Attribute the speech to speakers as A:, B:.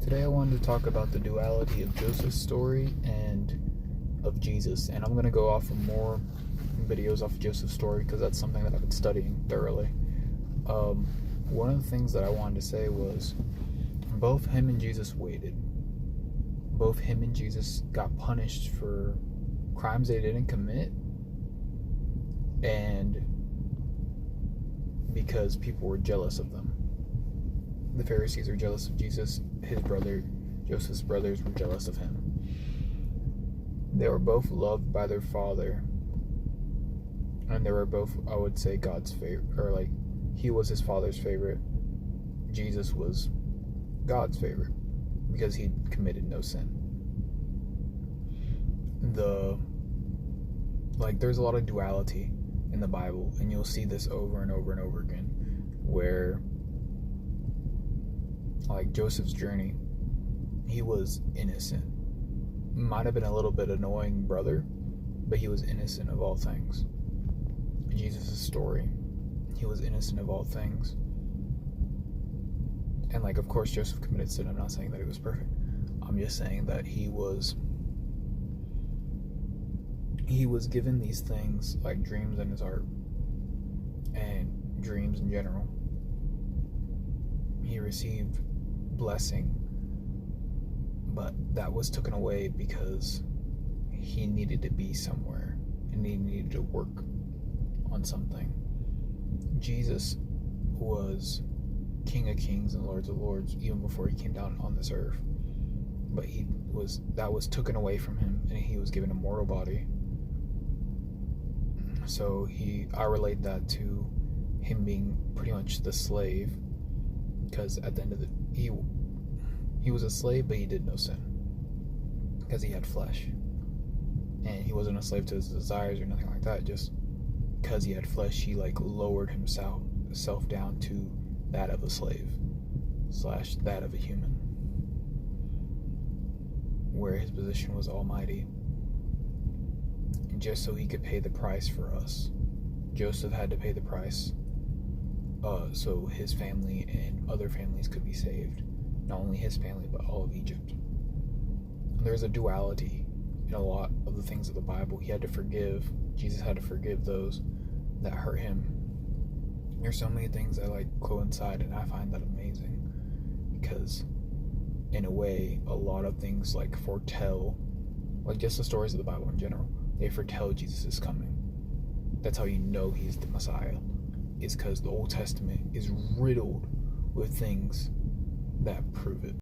A: Today I wanted to talk about the duality of Joseph's story and of Jesus, and I'm going to go off of more videos off of Joseph's story because that's something that I've been studying thoroughly. One of the things that I wanted to say was both him and Jesus waited. Both him and Jesus got punished for crimes they didn't commit, and because people were jealous of them. The Pharisees were jealous of Jesus. His brother, Joseph's brothers, were jealous of him. They were both loved by their father, and they were both, I would say, God's favorite, or he was his father's favorite. Jesus was God's favorite because he committed no sin. There's a lot of duality in the Bible, and you'll see this over and over and over again, where Joseph's journey, he was innocent. Might have been a little bit annoying brother, but he was innocent of all things. Jesus' story, he was innocent of all things. And of course Joseph committed sin. I'm not saying that he was perfect. I'm just saying that he was given these things like dreams in his heart and dreams in general. He received blessing, but that was taken away because he needed to be somewhere and he needed to work on something. Jesus was King of Kings and Lords of Lords even before he came down on this earth, but that was taken away from him, and he was given a mortal body. So I relate that to him being pretty much the slave, because at the end of he was a slave, but he did no sin because he had flesh, and he wasn't a slave to his desires or nothing like that. Just because he had flesh, he lowered himself down to that of a slave / that of a human, where his position was almighty, just so he could pay the price for us. Joseph had to pay the price so his family and other families could be saved. Not only his family, but all of Egypt. There's a duality in a lot of the things of the Bible. He had to forgive. Jesus had to forgive those that hurt him. There's so many things that coincide, and I find that amazing, because in a way, a lot of things foretell, just the stories of the Bible in general, they foretell Jesus is coming. That's how you know he's the Messiah, is because the Old Testament is riddled with things that prove it.